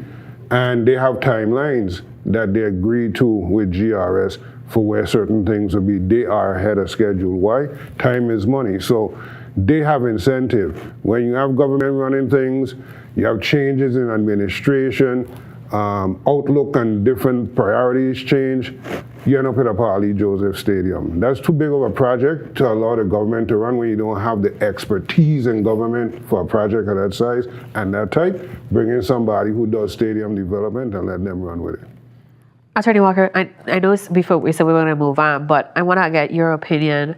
And they have timelines that they agreed to with GRS for where certain things will be. They are ahead of schedule. Why? Time is money. So they have incentive. When you have government running things, you have changes in administration, outlook and different priorities change, you end up with a Paulie Joseph Stadium. That's too big of a project to allow the government to run when you don't have the expertise in government for a project of that size and that type. Bring in somebody who does stadium development and let them run with it. Attorney Walker, I know before we said we were going to move on, but I want to get your opinion.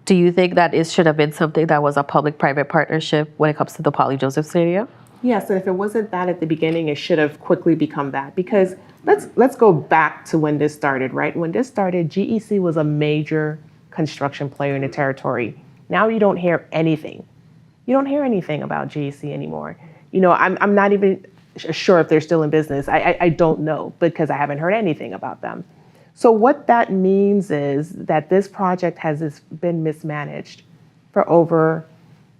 Do you think that it should have been something that was a public-private partnership when it comes to the Paulie Joseph Stadium? Yes, and if it wasn't that at the beginning, it should have quickly become that. Because let's go back to when this started, right? When this started, GEC was a major construction player in the territory. Now you don't hear anything. You don't hear anything about GEC anymore. I'm not even sure if they're still in business. I don't know because I haven't heard anything about them. So what that means is that this project has been mismanaged for over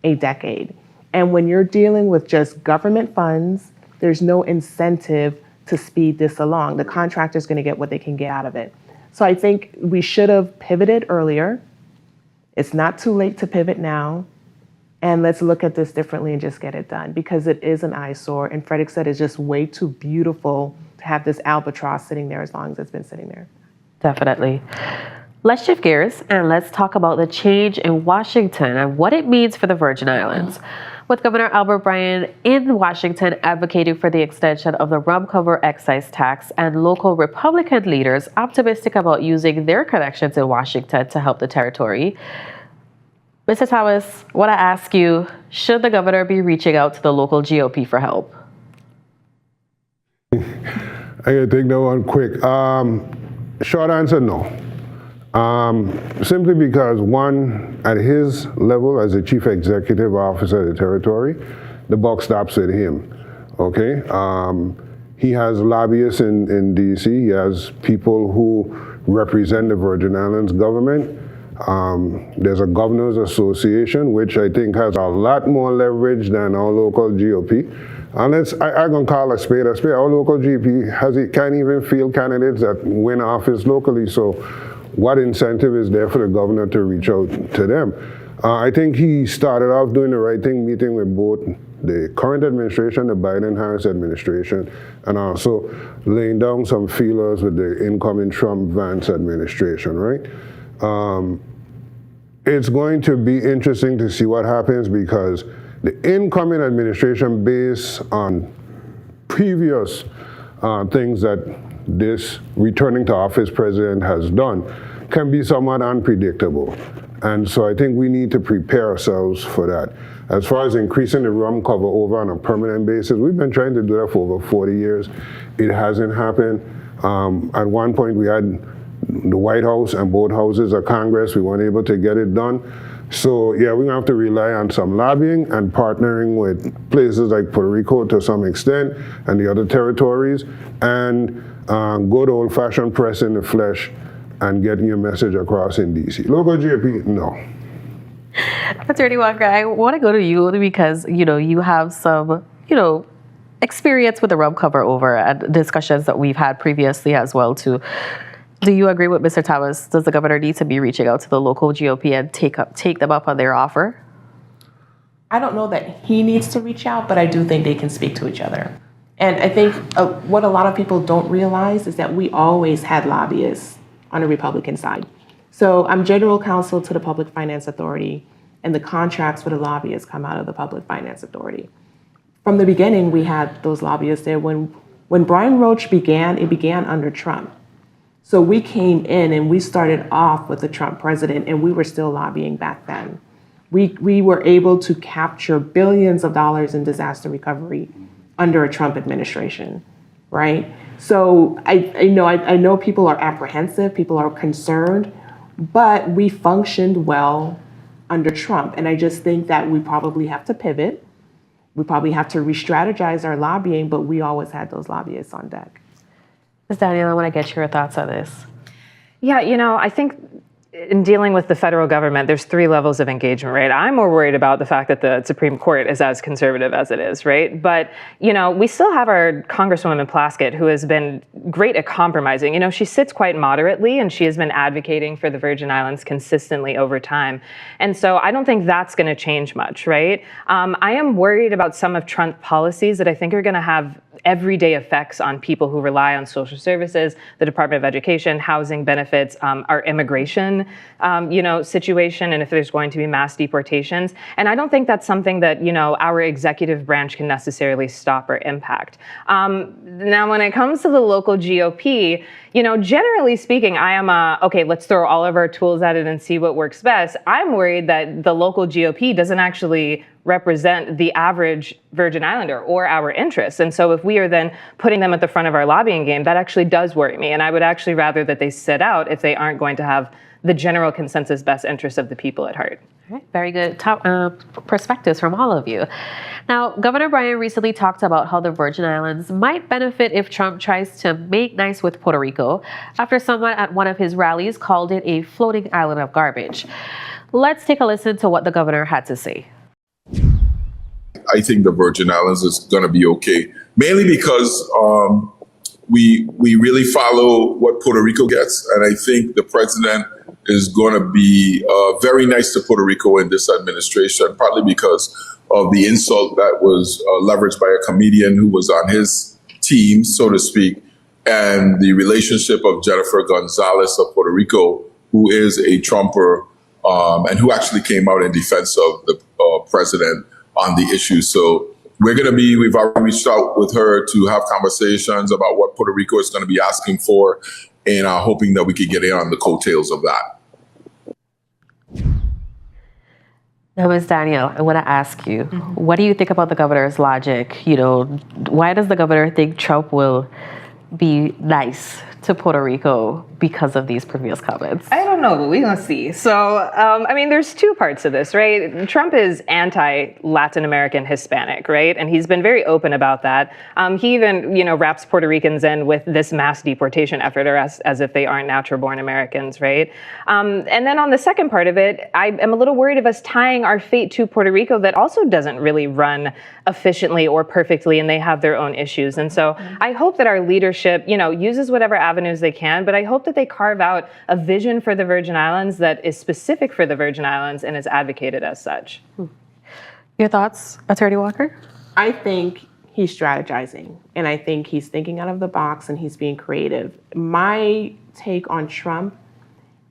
a decade. And when you're dealing with just government funds, there's no incentive to speed this along. The contractor's going to get what they can get out of it. So I think we should have pivoted earlier. It's not too late to pivot now. And let's look at this differently and just get it done because it is an eyesore. And Frederick said it's just way too beautiful to have this albatross sitting there as long as it's been sitting there. Definitely. Let's shift gears and let's talk about the change in Washington and what it means for the Virgin Islands. With Governor Albert Bryan in Washington advocating for the extension of the rum cover excise tax and local Republican leaders optimistic about using their connections in Washington to help the territory. Mr. Thomas, I want to ask you, should the governor be reaching out to the local GOP for help? I gotta take that one quick. Short answer, no. Simply because one, at his level as the chief executive officer of the territory, the buck stops with him, okay? He has lobbyists in DC. He has people who represent the Virgin Islands government. There's a Governors Association, which I think has a lot more leverage than our local GOP. And I'm going to call a spade a spade. Our local GP can't even field candidates that win office locally. So what incentive is there for the governor to reach out to them? I think he started off doing the right thing, meeting with both the current administration, the Biden-Harris administration, and also laying down some feelers with the incoming Trump-Vance administration, right? It's going to be interesting to see what happens because the incoming administration, based on previous things that this returning to office president has done, can be somewhat unpredictable. And so I think we need to prepare ourselves for that. As far as increasing the rum cover over on a permanent basis, we've been trying to do that for over 40 years. It hasn't happened. At one point we had the White House and both houses of Congress. We weren't able to get it done. So yeah, we're gonna have to rely on some lobbying and partnering with places like Puerto Rico to some extent and the other territories, and go to old-fashioned press in the flesh and getting your message across in DC. Local GOP, no. Attorney Walker, I want to go to you because, you have some, experience with the rum cover over and discussions that we've had previously as well too. Do you agree with Mr. Thomas? Does the governor need to be reaching out to the local GOP and take them up on their offer? I don't know that he needs to reach out, but I do think they can speak to each other. And I think what a lot of people don't realize is that we always had lobbyists on the Republican side. So I'm general counsel to the Public Finance Authority, and the contracts for the lobbyists come out of the Public Finance Authority. from the beginning, we had those lobbyists there. When Brian Roach began, it began under Trump. So we came in and we started off with the Trump president, and we were still lobbying back then. We were able to capture billions of dollars in disaster recovery under a Trump administration, right? So I know people are apprehensive, people are concerned, but we functioned well under Trump. And I just think that we probably have to pivot. We probably have to re-strategize our lobbying, but we always had those lobbyists on deck. Ms. Danielle, I want to get your thoughts on this. Yeah, I think in dealing with the federal government, there's 3 levels of engagement, right? I'm more worried about the fact that the Supreme Court is as conservative as it is, right? But, we still have our Congresswoman Plaskett, who has been great at compromising. She sits quite moderately, and she has been advocating for the Virgin Islands consistently over time. And so I don't think that's going to change much, right? I am worried about some of Trump's policies that I think are going to have everyday effects on people who rely on social services, the Department of Education, housing benefits, our immigration, situation, and if there's going to be mass deportations. And I don't think that's something that, our executive branch can necessarily stop or impact. Now, when it comes to the local GOP, generally speaking, I am okay, let's throw all of our tools at it and see what works best. I'm worried that the local GOP doesn't actually represent the average Virgin Islander or our interests. And so if we are then putting them at the front of our lobbying game, that actually does worry me. And I would actually rather that they sit out if they aren't going to have the general consensus best interests of the people at heart. All right, very good top perspectives from all of you. Now, Governor Bryan recently talked about how the Virgin Islands might benefit if Trump tries to make nice with Puerto Rico after someone at one of his rallies called it a floating island of garbage. Let's take a listen to what the governor had to say. I think the Virgin Islands is going to be okay, mainly because we really follow what Puerto Rico gets, and I think the president is going to be very nice to Puerto Rico in this administration, partly because of the insult that was leveraged by a comedian who was on his team, so to speak, and the relationship of Jennifer Gonzalez of Puerto Rico, who is a Trumper and who actually came out in defense of the president on the issue. So we've already reached out with her to have conversations about what Puerto Rico is going to be asking for, and hoping that we could get in on the coattails of that. Now, Ms. Danielle, I want to ask you, what do you think about the governor's logic? Why does the governor think Trump will be nice to Puerto Rico because of these previous comments? I don't know, but we're going to see. So, there's 2 parts to this, right? Trump is anti-Latin American Hispanic, right? And he's been very open about that. He even, wraps Puerto Ricans in with this mass deportation effort, or as if they aren't natural-born Americans, right? And then on the second part of it, I am a little worried of us tying our fate to Puerto Rico that also doesn't really run efficiently or perfectly, and they have their own issues. And so I hope that our leadership, uses whatever avenues they can, but I hope that they carve out a vision for the Virgin Islands that is specific for the Virgin Islands and is advocated as such. Your thoughts, Attorney Walker? I think he's strategizing, and I think he's thinking out of the box and he's being creative. My take on Trump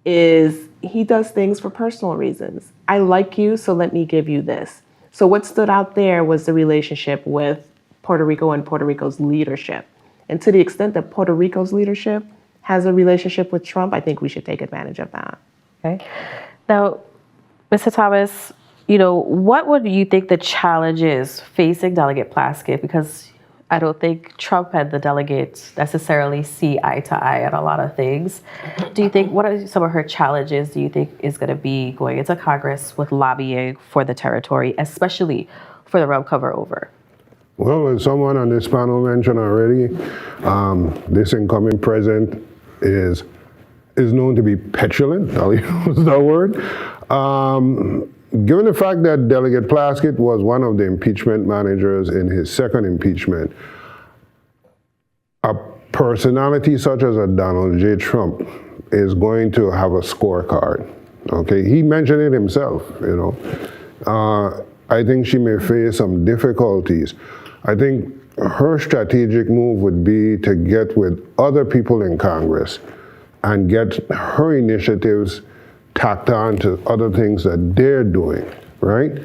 is he does things for personal reasons. I like you, so let me give you this. So what stood out there was the relationship with Puerto Rico and Puerto Rico's leadership. And to the extent that Puerto Rico's leadership has a relationship with Trump, I think we should take advantage of that. Okay. Now, Mr. Thomas, what would you think the challenge is facing Delegate Plaskett? Because I don't think Trump and the delegates necessarily see eye to eye on a lot of things. Do you think, what are some of her challenges do you think is going to be going into Congress with lobbying for the territory, especially for the realm cover over? Well, as someone on this panel mentioned already, this incoming president is known to be petulant, I'll use that word. Given the fact that Delegate Plaskett was one of the impeachment managers in his second impeachment, a personality such as a Donald J. Trump is going to have a scorecard. Okay, he mentioned it himself, I think she may face some difficulties. I think her strategic move would be to get with other people in Congress and get her initiatives tacked on to other things that they're doing, right?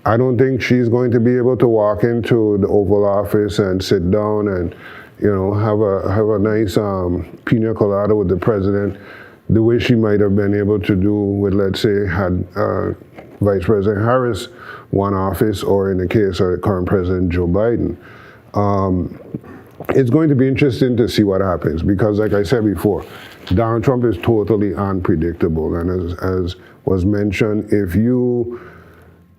I don't think she's going to be able to walk into the Oval Office and sit down and, have a nice pina colada with the president, the way she might have been able to do with, let's say, had Vice President Harris won office, or in the case of the current President Joe Biden. It's going to be interesting to see what happens because, like I said before, Donald Trump is totally unpredictable. And as was mentioned, if you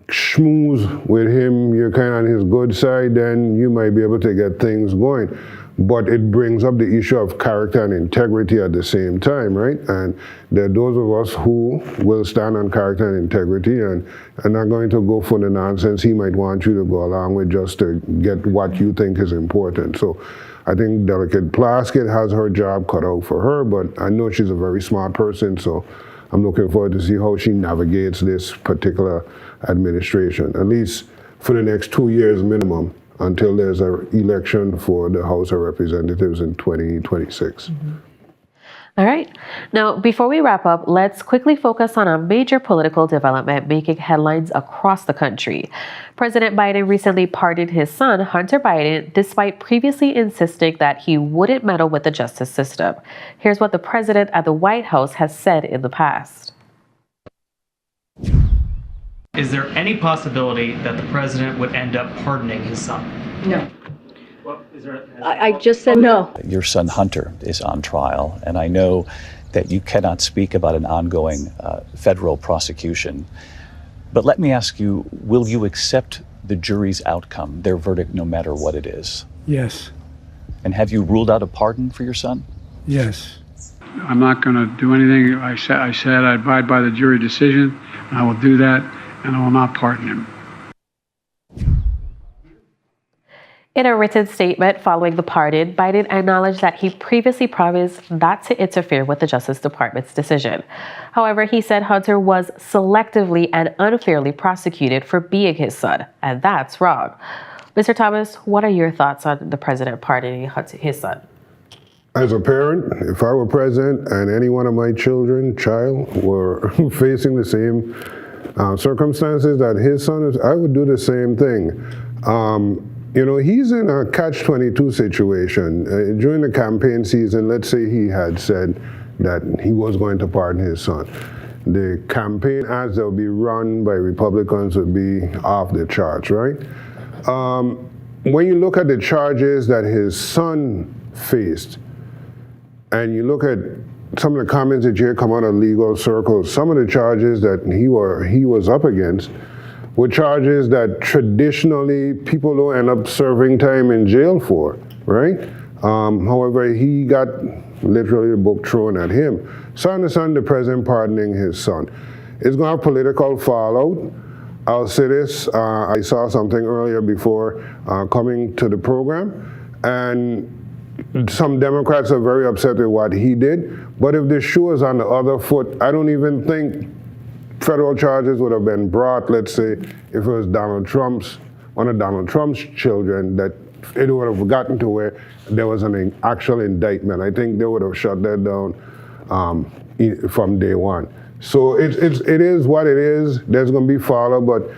schmooze with him, you're kind of on his good side, then you might be able to get things going. But it brings up the issue of character and integrity at the same time, right? And there are those of us who will stand on character and integrity and are not going to go for the nonsense he might want you to go along with just to get what you think is important. So I think Delegate Plaskett has her job cut out for her, but I know she's a very smart person, so I'm looking forward to see how she navigates this particular administration, at least for the next 2 years minimum, until there's an election for the House of Representatives in 2026. All right. Now, before we wrap up, let's quickly focus on a major political development making headlines across the country. President Biden recently pardoned his son, Hunter Biden, despite previously insisting that he wouldn't meddle with the justice system. Here's what the president at the White House has said in the past. Is there any possibility that the president would end up pardoning his son? No. I just said no. Your son Hunter is on trial, and I know that you cannot speak about an ongoing federal prosecution. But let me ask you, will you accept the jury's outcome, their verdict, no matter what it is? Yes. And have you ruled out a pardon for your son? Yes. I'm not going to do anything. I said I abide by the jury decision. I will do that, and I will not pardon him. In a written statement following the pardon, Biden acknowledged that he previously promised not to interfere with the Justice Department's decision. However, he said Hunter was selectively and unfairly prosecuted for being his son, and that's wrong. Mr. Thomas, what are your thoughts on the president pardoning his son? As a parent, if I were president and any one of my child were facing the same circumstances that his son is, I would do the same thing. He's in a catch-22 situation. During the campaign season, let's say he had said that he was going to pardon his son. The campaign ads that would be run by Republicans would be off the charts, right? When you look at the charges that his son faced, and you look at some of the comments that you hear come out of legal circles, some of the charges that he was up against were charges that traditionally people don't end up serving time in jail for, right? However, he got literally the book thrown at him. So I understand the president pardoning his son. It's going to have political fallout. I'll say this, I saw something earlier before coming to the program, and some Democrats are very upset with what he did, but if the shoe is on the other foot, I don't even think federal charges would have been brought, let's say, if it was one of Donald Trump's children, that it would have gotten to where there was an actual indictment. I think they would have shut that down from day one. So it is what it is. There's going to be fallout, but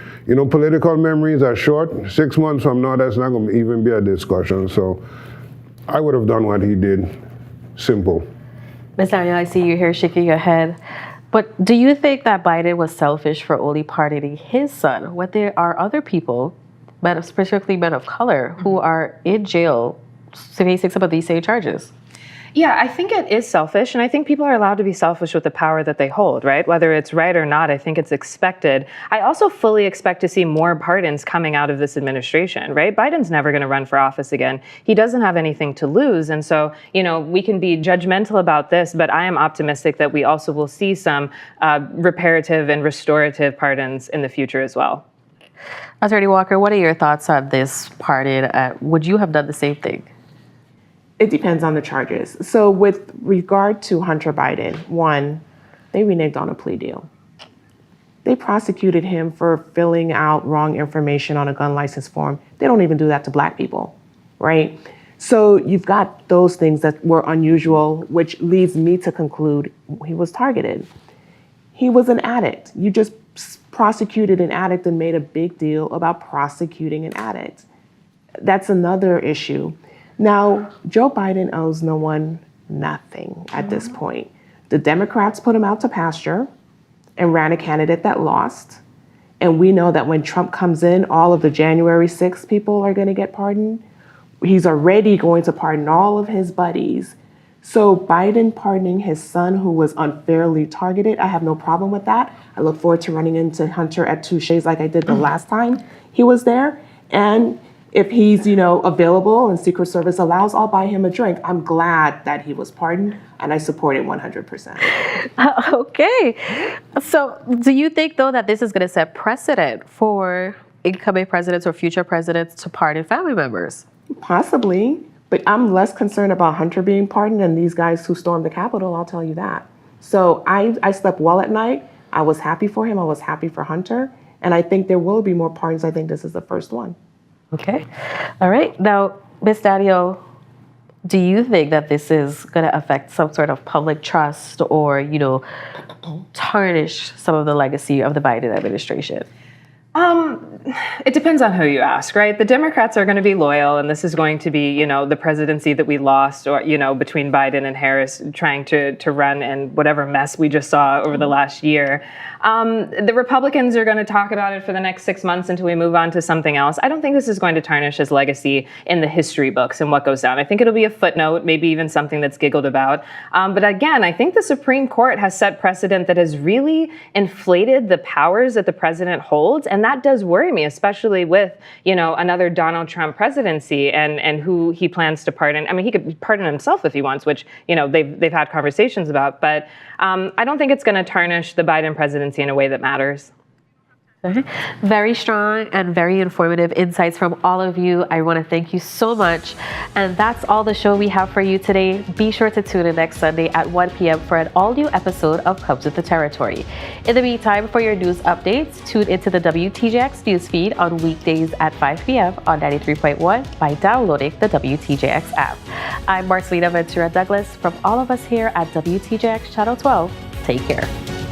political memories are short. 6 months from now, that's not going to even be a discussion. So I would have done what he did. Simple. Ms. Daniel, I see you here shaking your head. But do you think that Biden was selfish for only pardoning his son when there are other people, specifically men of color, who are in jail facing some of these same charges? Yeah, I think it is selfish, and I think people are allowed to be selfish with the power that they hold, right? Whether it's right or not, I think it's expected. I also fully expect to see more pardons coming out of this administration, right? Biden's never going to run for office again. He doesn't have anything to lose, and so, we can be judgmental about this, but I am optimistic that we also will see some reparative and restorative pardons in the future as well. Attorney Walker, what are your thoughts on this pardon? Would you have done the same thing? It depends on the charges. So with regard to Hunter Biden, one, they reneged on a plea deal. They prosecuted him for filling out wrong information on a gun license form. They don't even do that to Black people, right? So you've got those things that were unusual, which leads me to conclude he was targeted. He was an addict. You just prosecuted an addict and made a big deal about prosecuting an addict. That's another issue. Now, Joe Biden owes no one nothing at this point. The Democrats put him out to pasture and ran a candidate that lost. And we know that when Trump comes in, all of the January 6th people are going to get pardoned. He's already going to pardon all of his buddies. So Biden pardoning his son who was unfairly targeted, I have no problem with that. I look forward to running into Hunter at Touche's like I did the last time he was there. And if he's, available and Secret Service allows, I'll buy him a drink. I'm glad that he was pardoned, and I support it 100%. Okay. So do you think, though, that this is going to set precedent for incoming presidents or future presidents to pardon family members? Possibly, but I'm less concerned about Hunter being pardoned than these guys who stormed the Capitol, I'll tell you that. So I slept well at night. I was happy for him. I was happy for Hunter. And I think there will be more pardons. I think this is the first one. Okay. All right. Now, Ms. Daddio, do you think that this is going to affect some sort of public trust or, tarnish some of the legacy of the Biden administration? It depends on who you ask, right? The Democrats are going to be loyal, and this is going to be, the presidency that we lost, or, between Biden and Harris trying to run and whatever mess we just saw over the last year. The Republicans are going to talk about it for the next 6 months until we move on to something else. I don't think this is going to tarnish his legacy in the history books and what goes down. I think it'll be a footnote, maybe even something that's giggled about. But again, I think the Supreme Court has set precedent that has really inflated the powers that the president holds, and that does worry me, especially with, another Donald Trump presidency and who he plans to pardon. I mean, he could pardon himself if he wants, which, they've had conversations about. But I don't think it's going to tarnish the Biden presidency in a way that matters. Very strong and very informative insights from all of you. I want to thank you so much. And that's all the show we have for you today. Be sure to tune in next Sunday at 1 p.m. for an all-new episode of Comes with the Territory. In the meantime, for your news updates, tune into the WTJX newsfeed on weekdays at 5 p.m. on 93.1 by downloading the WTJX app. I'm Marcelina Ventura Douglas. From all of us here at WTJX Channel 12, take care.